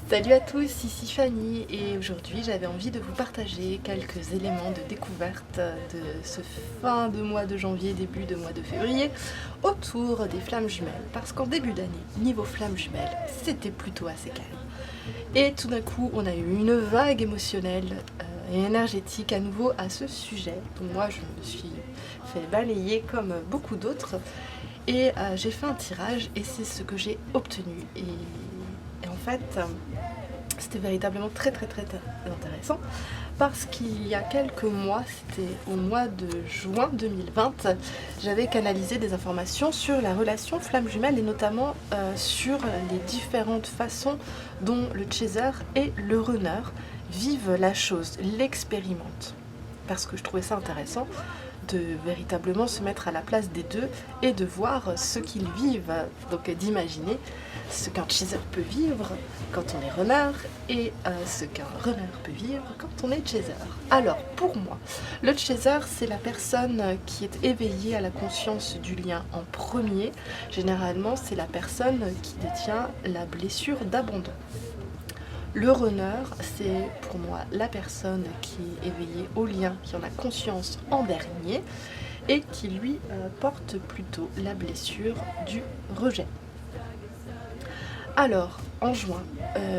Salut à tous, ici Fanny et aujourd'hui j'avais envie de vous partager quelques éléments de découverte de ce fin de mois de janvier, début de mois de février autour des flammes jumelles parce qu'en début d'année, niveau flammes jumelles, c'était plutôt assez calme. Et tout d'un coup on a eu une vague émotionnelle et énergétique à nouveau à ce sujet. Donc moi je me suis fait balayer comme beaucoup d'autres et j'ai fait un tirage et c'est ce que j'ai obtenu. Et en fait, c'était véritablement très intéressant parce qu'il y a quelques mois, c'était au mois de juin 2020, j'avais canalisé des informations sur la relation flamme jumelle et notamment sur les différentes façons dont le chaser et le runner vivent la chose, l'expérimentent. Parce que je trouvais ça intéressant de véritablement se mettre à la place des deux et de voir ce qu'ils vivent, donc d'imaginer ce qu'un chaser peut vivre quand on est runner et ce qu'un runner peut vivre quand on est chaser. Alors pour moi, le chaser c'est la personne qui est éveillée à la conscience du lien en premier. Généralement c'est la personne qui détient la blessure d'abandon. Le runner, c'est pour moi la personne qui est éveillée au lien, qui en a conscience en dernier et qui lui porte plutôt la blessure du rejet. Alors, en juin,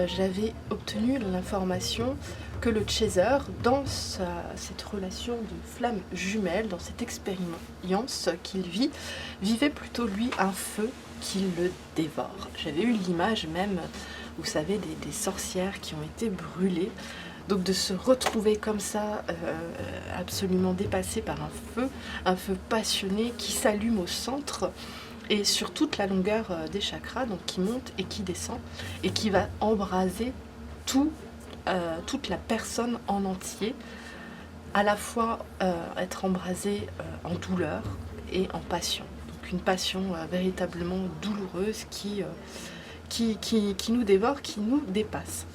j'avais obtenu l'information que le chaser, dans cette relation de flamme jumelle, dans cette expérience qu'il vit, vivait plutôt lui un feu qui le dévore. J'avais eu l'image même, vous savez, des sorcières qui ont été brûlées. Donc de se retrouver comme ça, absolument dépassé par un feu passionné qui s'allume au centre et sur toute la longueur des chakras, donc qui monte et qui descend et qui va embraser toute la personne en entier, à la fois être embrasée en douleur et en passion. Donc une passion véritablement douloureuse qui nous dévore, qui nous dépasse.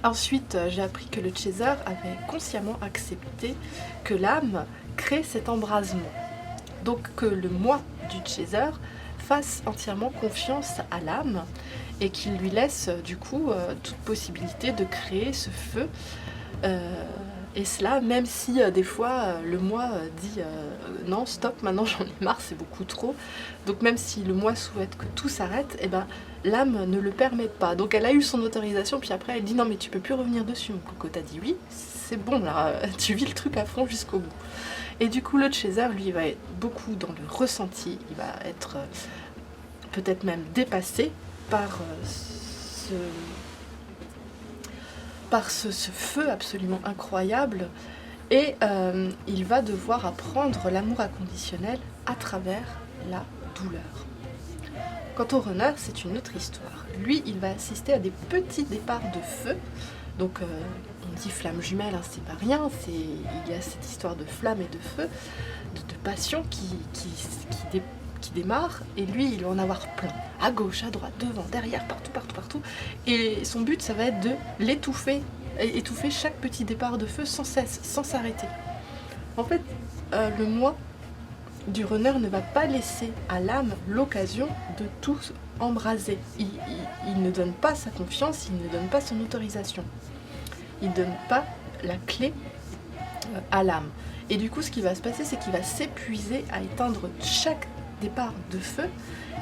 Ensuite, j'ai appris que le chaser avait consciemment accepté que l'âme crée cet embrasement. Donc que le moi du chaser fasse entièrement confiance à l'âme et qu'il lui laisse du coup toute possibilité de créer ce feu. Et cela même si des fois le moi dit non stop, maintenant j'en ai marre, c'est beaucoup trop. Donc même si le moi souhaite que tout s'arrête, et ben l'âme ne le permet pas. Donc elle a eu son autorisation, puis après elle dit non mais tu peux plus revenir dessus mon coco. T'as dit oui, c'est bon là, tu vis le truc à fond jusqu'au bout. Et du coup le chaser lui il va être beaucoup dans le ressenti, il va être peut-être même dépassé par ce feu absolument incroyable et il va devoir apprendre l'amour inconditionnel à travers la douleur. Quant au runner, c'est une autre histoire. Lui, il va assister à des petits départs de feu. Donc on dit flamme jumelle, hein, c'est pas rien, il y a cette histoire de flamme et de feu, de passion qui démarre, et lui il va en avoir plein, à gauche, à droite, devant, derrière, partout, et son but ça va être de l'étouffer, étouffer chaque petit départ de feu sans cesse, sans s'arrêter. En fait, le moi du runner ne va pas laisser à l'âme l'occasion de tout embraser. Il ne donne pas sa confiance, il ne donne pas son autorisation. Il ne donne pas la clé à l'âme. Et du coup, ce qui va se passer, c'est qu'il va s'épuiser à éteindre chaque départ de feu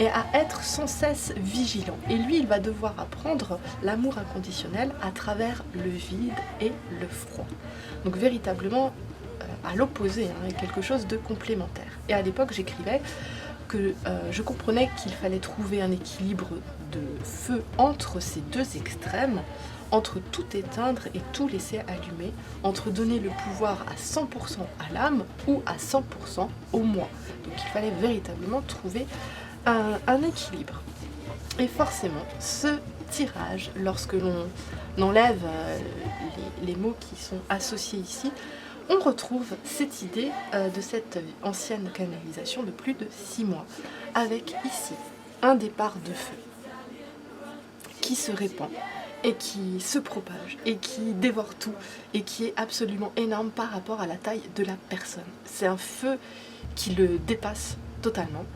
et à être sans cesse vigilant. Et lui, il va devoir apprendre l'amour inconditionnel à travers le vide et le froid. Donc véritablement à l'opposé, hein, quelque chose de complémentaire. Et à l'époque, j'écrivais que je comprenais qu'il fallait trouver un équilibre de feu entre ces deux extrêmes, entre tout éteindre et tout laisser allumer, entre donner le pouvoir à 100% à l'âme ou à 100% au moi. Donc il fallait véritablement trouver un équilibre. Et forcément, ce tirage, lorsque l'on enlève les mots qui sont associés ici, on retrouve cette idée de cette ancienne canalisation de plus de 6 mois, avec ici un départ de feu qui se répand et qui se propage et qui dévore tout et qui est absolument énorme par rapport à la taille de la personne. C'est un feu qui le dépasse totalement,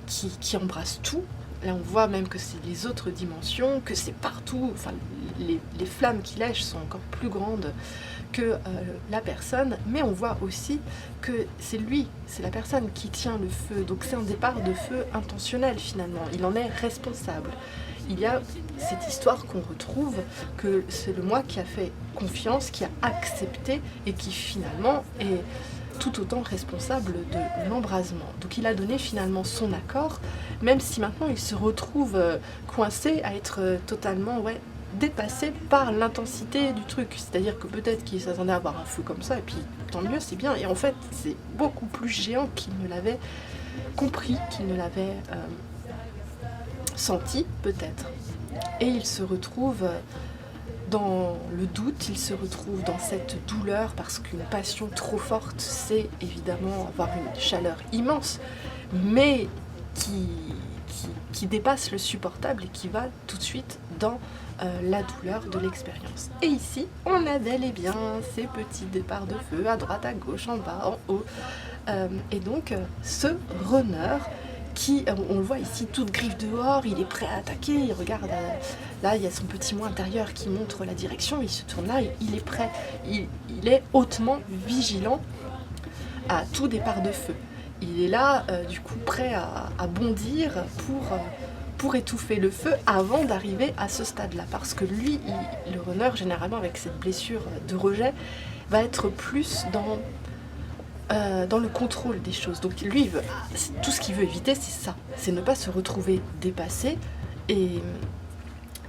qui embrasse tout Là, on voit même que c'est les autres dimensions, que c'est partout. Enfin, les flammes qui lèchent sont encore plus grandes que la personne, mais on voit aussi que c'est lui, c'est la personne qui tient le feu. Donc c'est un départ de feu intentionnel finalement. Il en est responsable. Il y a cette histoire qu'on retrouve, que c'est le moi qui a fait confiance, qui a accepté et qui finalement est tout autant responsable de l'embrasement. Donc il a donné finalement son accord, même si maintenant il se retrouve coincé à être totalement dépassé par l'intensité du truc. C'est-à-dire que peut-être qu'il s'attendait à avoir un feu comme ça, et puis tant mieux, c'est bien. Et en fait, c'est beaucoup plus géant qu'il ne l'avait compris, qu'il ne l'avait senti, peut-être. Et il se retrouve dans le doute, il se retrouve dans cette douleur, parce qu'une passion trop forte, c'est évidemment avoir une chaleur immense, mais qui dépasse le supportable et qui va tout de suite dans la douleur de l'expérience. Et ici, on a bel et bien ces petits départs de feu à droite, à gauche, en bas, en haut. Et donc, ce runner qui, on le voit ici, toute griffe dehors, il est prêt à attaquer, il regarde, là il y a son petit moi intérieur qui montre la direction, il se tourne là, il est prêt, il est hautement vigilant à tout départ de feu. Il est là, du coup, prêt à bondir pour étouffer le feu avant d'arriver à ce stade-là. Parce que lui, le runner, généralement, avec cette blessure de rejet, va être plus dans le contrôle des choses. Donc lui, tout ce qu'il veut éviter, c'est ça. C'est ne pas se retrouver dépassé et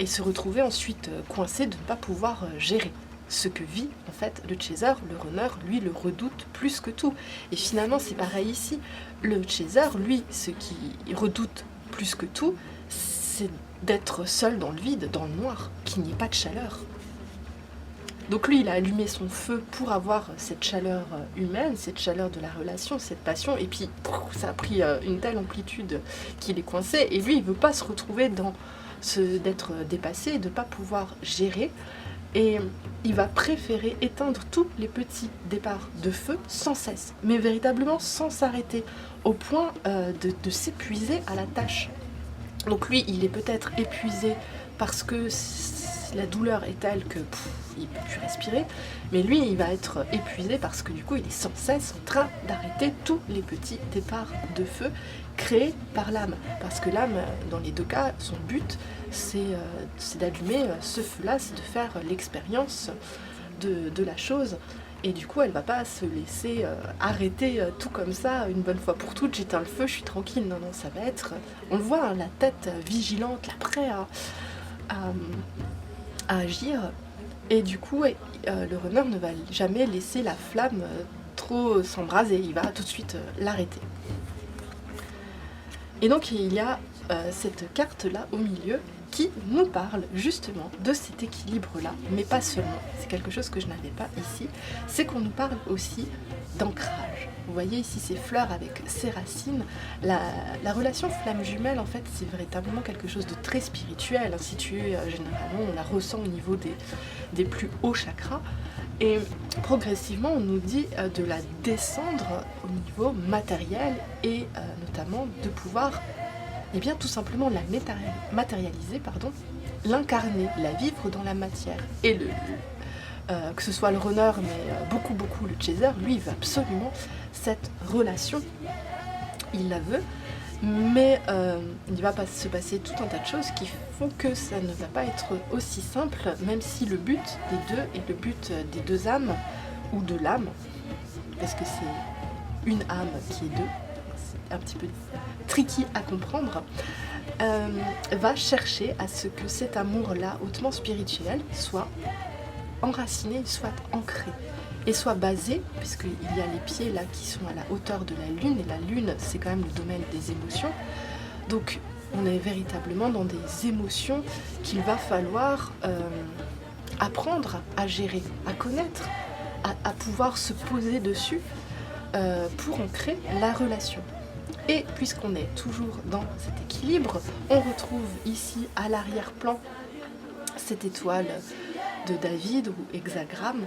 se retrouver ensuite coincé, de ne pas pouvoir gérer. Ce que vit en fait le chaser, le runner, lui le redoute plus que tout. Et finalement c'est pareil ici. Le chaser, lui, ce qu'il redoute plus que tout, c'est d'être seul dans le vide, dans le noir, qu'il n'y ait pas de chaleur. Donc lui, il a allumé son feu pour avoir cette chaleur humaine, cette chaleur de la relation, cette passion, et puis ça a pris une telle amplitude qu'il est coincé, et lui, il veut pas se retrouver dans d'être dépassé, de ne pas pouvoir gérer. Et il va préférer éteindre tous les petits départs de feu sans cesse, mais véritablement sans s'arrêter, au point de s'épuiser à la tâche. Donc lui, il est peut-être épuisé parce que la douleur est telle que il ne peut plus respirer, mais lui, il va être épuisé parce que du coup, il est sans cesse en train d'arrêter tous les petits départs de feu créés par l'âme. Parce que l'âme, dans les deux cas, son but, c'est d'allumer ce feu-là, c'est de faire l'expérience de la chose. Et du coup, elle va pas se laisser arrêter tout comme ça, une bonne fois pour toutes, j'éteins le feu, je suis tranquille. Non, ça va être... On le voit, hein, la tête vigilante, là, prêt à agir. Et du coup, le runner ne va jamais laisser la flamme trop s'embraser, il va tout de suite l'arrêter. Et donc, il y a cette carte-là au milieu qui nous parle justement de cet équilibre-là, mais pas seulement. C'est quelque chose que je n'avais pas ici. C'est qu'on nous parle aussi d'ancrage. Vous voyez ici ces fleurs avec ces racines. La relation flamme jumelle, en fait, c'est véritablement quelque chose de très spirituel, situé généralement, on la ressent au niveau des plus hauts chakras. Et progressivement, on nous dit de la descendre au niveau matériel et notamment de pouvoir tout simplement la matérialiser, l'incarner, la vivre dans la matière. Et que ce soit le runner, mais beaucoup le chaser, lui, il veut absolument cette relation. Il la veut, mais il va se passer tout un tas de choses qui font que ça ne va pas être aussi simple, même si le but des deux est le but des deux âmes, ou de l'âme, parce que c'est une âme qui est deux, c'est un petit peu tricky à comprendre, va chercher à ce que cet amour-là, hautement spirituel, soit enraciné, soit ancré, et soit basé, puisqu'il y a les pieds là qui sont à la hauteur de la lune, et la lune c'est quand même le domaine des émotions, donc on est véritablement dans des émotions qu'il va falloir apprendre à gérer, à connaître, à pouvoir se poser dessus pour ancrer la relation. Et puisqu'on est toujours dans cet équilibre, on retrouve ici à l'arrière-plan cette étoile de David ou hexagramme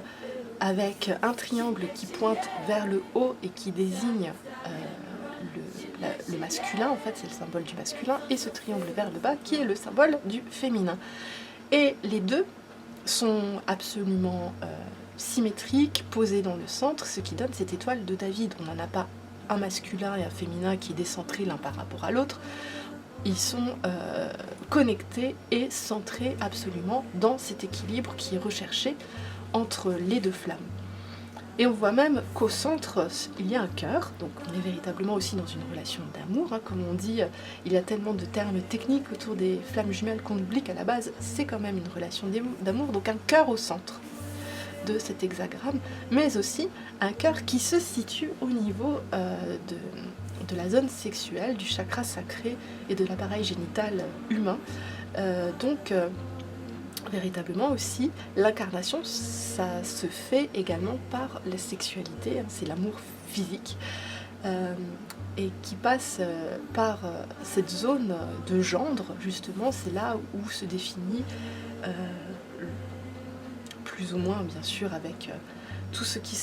avec un triangle qui pointe vers le haut et qui désigne le masculin, en fait c'est le symbole du masculin, et ce triangle vers le bas qui est le symbole du féminin. Et les deux sont absolument symétriques, posés dans le centre, ce qui donne cette étoile de David. On n'en a pas un masculin et un féminin qui est décentré l'un par rapport à l'autre. Ils sont connectés et centrés absolument dans cet équilibre qui est recherché entre les deux flammes. Et on voit même qu'au centre, il y a un cœur, donc on est véritablement aussi dans une relation d'amour. Comme on dit, il y a tellement de termes techniques autour des flammes jumelles qu'on oublie qu'à la base, c'est quand même une relation d'amour, donc un cœur au centre de cet hexagramme, mais aussi un cœur qui se situe au niveau de la zone sexuelle, du chakra sacré et de l'appareil génital humain. Véritablement aussi, l'incarnation, ça se fait également par la sexualité, c'est l'amour physique, et qui passe par cette zone de gendre, justement, c'est là où se définit, plus ou moins bien sûr, avec tout ce qui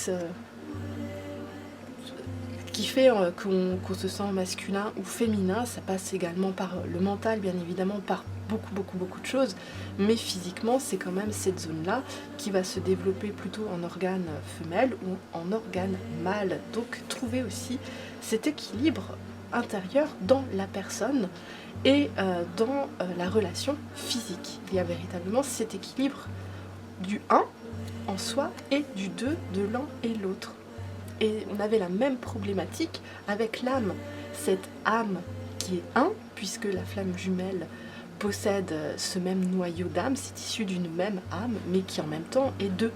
fait qu'on se sent masculin ou féminin. Ça passe également par le mental, bien évidemment, par beaucoup de choses, mais physiquement c'est quand même cette zone-là qui va se développer plutôt en organe femelle ou en organe mâle. Donc trouver aussi cet équilibre intérieur dans la personne et dans la relation physique. Il y a véritablement cet équilibre du 1 en soi et du 2 de l'un et l'autre. Et on avait la même problématique avec l'âme, cette âme qui est 1, puisque la flamme jumelle possède ce même noyau d'âme, c'est issu d'une même âme, mais qui en même temps est 2.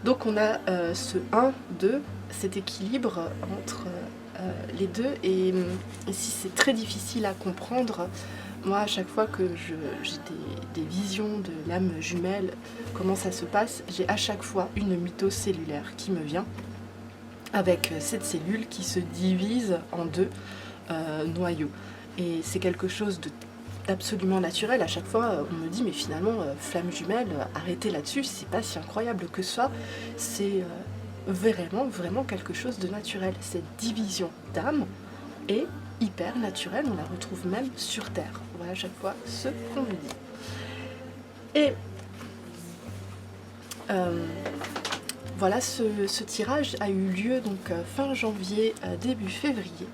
Donc on a ce 1, 2, cet équilibre entre les deux, et si c'est très difficile à comprendre, moi à chaque fois que j'ai des visions de l'âme jumelle, comment ça se passe, j'ai à chaque fois une mitose cellulaire qui me vient, avec cette cellule qui se divise en 2 noyaux. Et c'est quelque chose d'absolument naturel. À chaque fois, on me dit, mais finalement, flamme jumelle, arrêtez là-dessus, c'est pas si incroyable que ça. C'est vraiment quelque chose de naturel. Cette division d'âme est hyper naturelle, on la retrouve même sur Terre. Voilà à chaque fois ce qu'on me dit. Et voilà, ce tirage a eu lieu donc fin janvier, début février.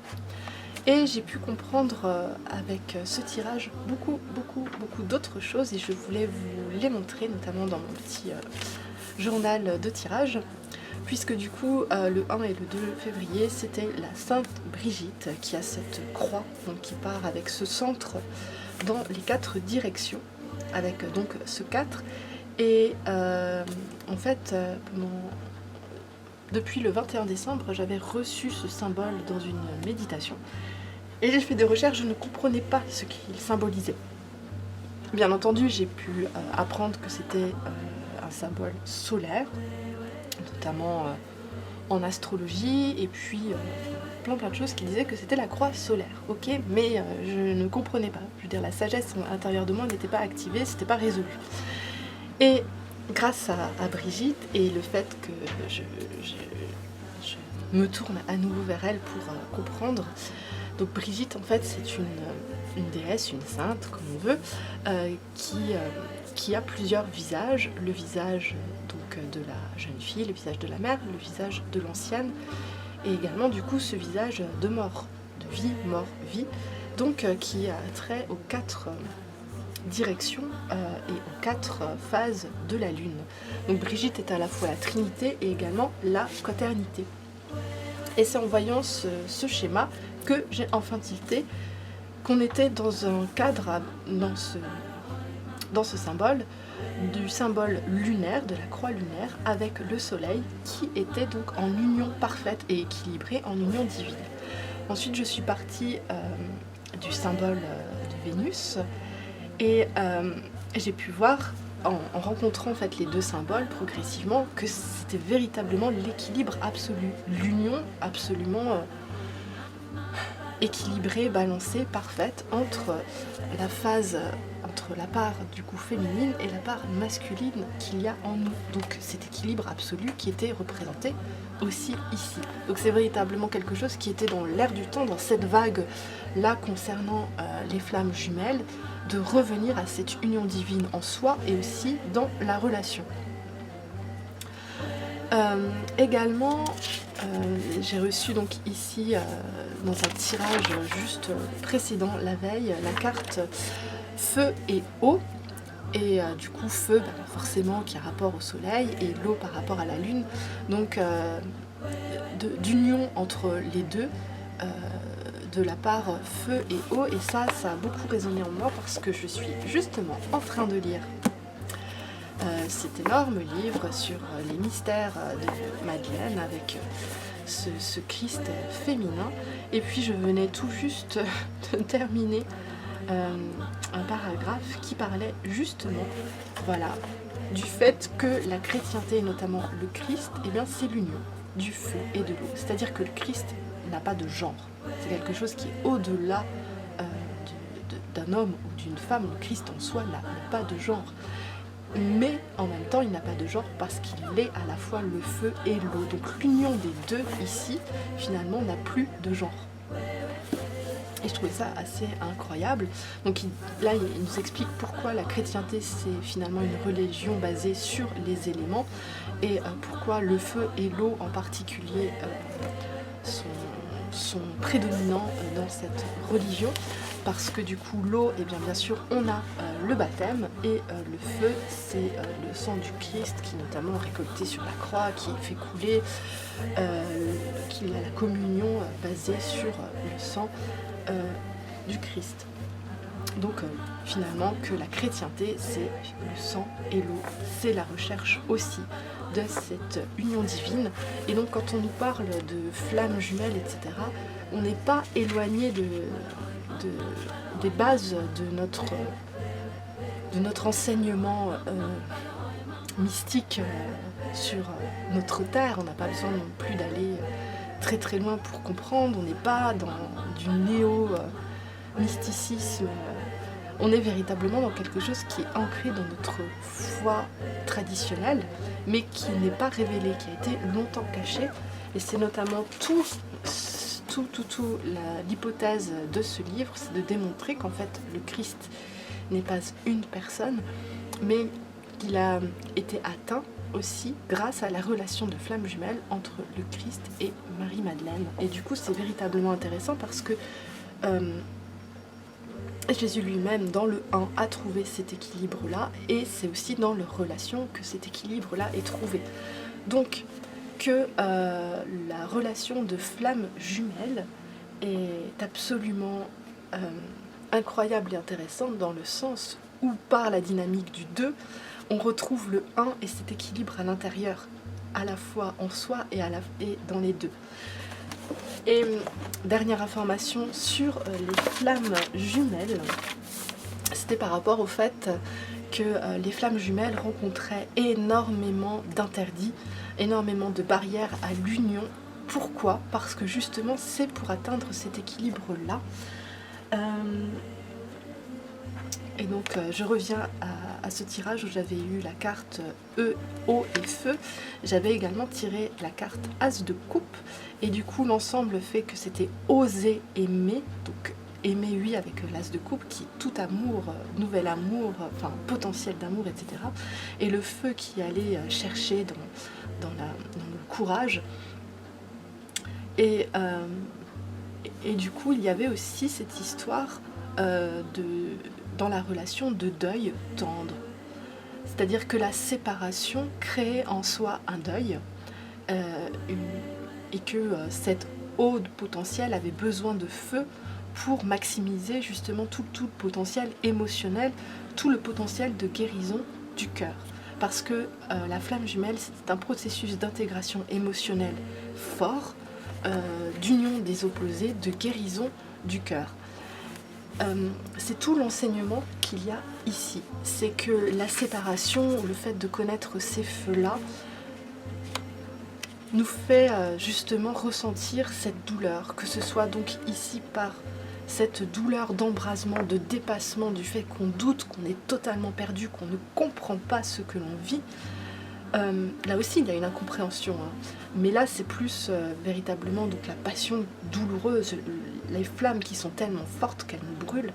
Et j'ai pu comprendre avec ce tirage beaucoup d'autres choses, et je voulais vous les montrer, notamment dans mon petit journal de tirage, puisque du coup le 1 et le 2 février c'était la Sainte Brigitte qui a cette croix, donc qui part avec ce centre dans les 4 directions, avec donc ce 4. Et en fait, depuis le 21 décembre, j'avais reçu ce symbole dans une méditation. Et j'ai fait des recherches, je ne comprenais pas ce qu'il symbolisait. Bien entendu, j'ai pu apprendre que c'était un symbole solaire, notamment en astrologie, et puis plein de choses qui disaient que c'était la croix solaire. Ok, mais je ne comprenais pas. Je veux dire, la sagesse à l'intérieur de moi n'était pas activée, c'était pas résolu. Et grâce à Brigitte et le fait que je me tourne à nouveau vers elle pour comprendre. Donc Brigitte, en fait, c'est une déesse, une sainte, comme on veut, qui a plusieurs visages. Le visage donc de la jeune fille, le visage de la mère, le visage de l'ancienne, et également du coup ce visage de mort, de vie, mort, vie, donc qui a trait aux 4 directions et aux 4 phases de la lune. Donc Brigitte est à la fois la Trinité et également la quaternité. Et c'est en voyant ce schéma que j'ai enfin tilté qu'on était dans un cadre, dans ce symbole, du symbole lunaire, de la croix lunaire, avec le soleil qui était donc en union parfaite et équilibrée, en union divine. Ensuite je suis partie du symbole de Vénus, et j'ai pu voir, en rencontrant en fait les 2 symboles progressivement, que c'était véritablement l'équilibre absolu, l'union absolument équilibrée, balancée, parfaite entre la phase, entre entre la part du coup féminine et la part masculine qu'il y a en nous. Donc cet équilibre absolu qui était représenté aussi ici. Donc c'est véritablement quelque chose qui était dans l'air du temps, dans cette vague-là concernant les flammes jumelles, de revenir à cette union divine en soi et aussi dans la relation. Également, j'ai reçu donc ici, dans un tirage juste précédent, la veille, la carte Feu et Eau. Et du coup, feu, forcément, qui a rapport au soleil, et l'eau par rapport à la lune. Donc, d'union entre les deux, de la part feu et eau. Et ça a beaucoup résonné en moi parce que je suis justement en train de lire cet énorme livre sur les mystères de Madeleine avec ce Christ féminin. Et puis, je venais tout juste de terminer un paragraphe qui parlait justement, voilà, du fait que la chrétienté, et notamment le Christ, eh bien, c'est l'union du feu et de l'eau. C'est-à-dire que le Christ n'a pas de genre. C'est quelque chose qui est au-delà d'un homme ou d'une femme. Le Christ en soi n'a pas de genre. Mais en même temps, il n'a pas de genre parce qu'il est à la fois le feu et l'eau. Donc l'union des deux ici, finalement, n'a plus de genre. Et je trouvais ça assez incroyable. Donc là, il nous explique pourquoi la chrétienté, c'est finalement une religion basée sur les éléments et pourquoi le feu et l'eau en particulier sont prédominants dans cette religion. Parce que du coup, l'eau, eh bien sûr, on a le baptême et le feu, c'est le sang du Christ qui est notamment récolté sur la croix, qui fait couler, qu'il a la communion basée sur le sang du Christ. Donc finalement que la chrétienté c'est le sang et l'eau, c'est la recherche aussi de cette union divine. Et donc quand on nous parle de flammes jumelles, etc., on n'est pas éloigné des bases de notre enseignement mystique sur notre terre. On n'a pas besoin non plus d'aller très très loin pour comprendre. On n'est pas dans du néo-mysticisme. On est véritablement dans quelque chose qui est ancré dans notre foi traditionnelle, mais qui n'est pas révélé, qui a été longtemps caché. Et c'est notamment l'hypothèse de ce livre, c'est de démontrer qu'en fait le Christ n'est pas une personne, mais qu'il a été atteint aussi grâce à la relation de flamme jumelle entre le Christ et Marie-Madeleine. Et du coup, c'est véritablement intéressant parce que Jésus lui-même, dans le 1, a trouvé cet équilibre-là, et c'est aussi dans leur relation que cet équilibre-là est trouvé. Donc, que la relation de flamme jumelle est absolument incroyable et intéressante dans le sens où, par la dynamique du 2, on retrouve le 1 et cet équilibre à l'intérieur, à la fois en soi et dans les deux. Et dernière information sur les flammes jumelles, c'était par rapport au fait que les flammes jumelles rencontraient énormément d'interdits, énormément de barrières à l'union. Pourquoi ? Parce que justement, c'est pour atteindre cet équilibre-là. Et donc, je reviens à ce tirage où j'avais eu la carte eau et feu. J'avais également tiré la carte As de coupe. Et du coup, l'ensemble fait que c'était oser aimer. Donc, aimer, oui, avec l'As de coupe, qui est tout amour, nouvel amour, enfin, potentiel d'amour, etc. Et le feu qui allait chercher dans le courage. Et du coup, il y avait aussi cette histoire dans la relation de deuil tendre. C'est-à-dire que la séparation créait en soi un deuil et que cette eau potentielle avait besoin de feu pour maximiser justement tout le potentiel émotionnel, tout le potentiel de guérison du cœur. Parce que la flamme jumelle, c'est un processus d'intégration émotionnelle fort, d'union des opposés, de guérison du cœur. C'est tout l'enseignement qu'il y a ici. C'est que la séparation, le fait de connaître ces feux-là, nous fait justement ressentir cette douleur, que ce soit donc ici par cette douleur d'embrasement, de dépassement, du fait qu'on doute, qu'on est totalement perdu, qu'on ne comprend pas ce que l'on vit. Là aussi il y a une incompréhension, hein. Mais là c'est plus véritablement donc la passion douloureuse, les flammes qui sont tellement fortes qu'elles nous brûlent.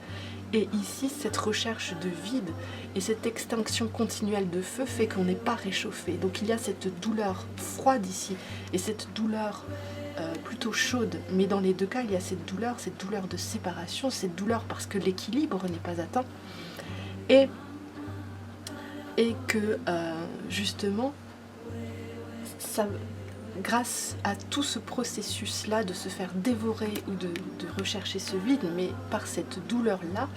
Et ici cette recherche de vide et cette extinction continuelle de feu fait qu'on n'est pas réchauffé. Donc il y a cette douleur froide ici et cette douleur plutôt chaude, mais dans les deux cas il y a cette douleur de séparation, cette douleur parce que l'équilibre n'est pas atteint et que justement ça, grâce à tout ce processus là de se faire dévorer ou de rechercher ce vide, mais par cette douleur là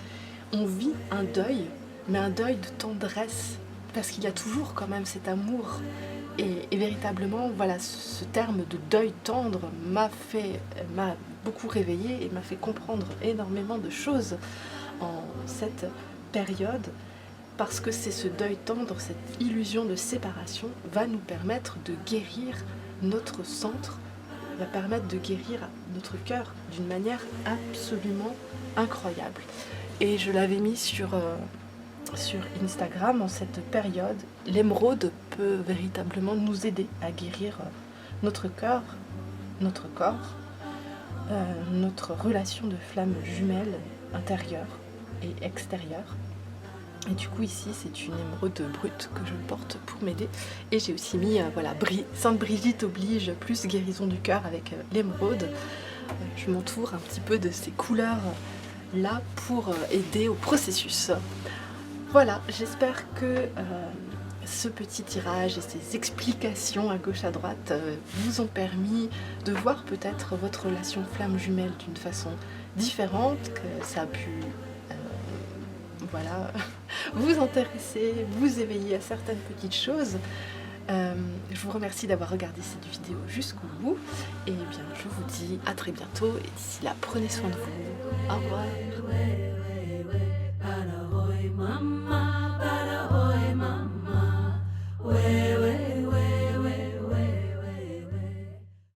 on vit un deuil, mais un deuil de tendresse, parce qu'il y a toujours quand même cet amour. Et véritablement, voilà, ce terme de deuil tendre m'a beaucoup réveillée et m'a fait comprendre énormément de choses en cette période, parce que c'est ce deuil tendre, cette illusion de séparation va nous permettre de guérir notre centre, va permettre de guérir notre cœur d'une manière absolument incroyable. Et je l'avais mis sur Instagram en cette période. L'émeraude peut véritablement nous aider à guérir notre cœur, notre corps, notre relation de flamme jumelle intérieure et extérieure. Et du coup ici c'est une émeraude brute que je porte pour m'aider. Et j'ai aussi mis voilà, Sainte Brigitte oblige plus guérison du cœur avec l'émeraude. Je m'entoure un petit peu de ces couleurs là pour aider au processus. Voilà, j'espère que ce petit tirage et ces explications à gauche à droite vous ont permis de voir peut-être votre relation flamme jumelle d'une façon différente, que ça a pu voilà, vous intéresser, vous éveiller à certaines petites choses. Je vous remercie d'avoir regardé cette vidéo jusqu'au bout et bien je vous dis à très bientôt et d'ici là prenez soin de vous. Au revoir.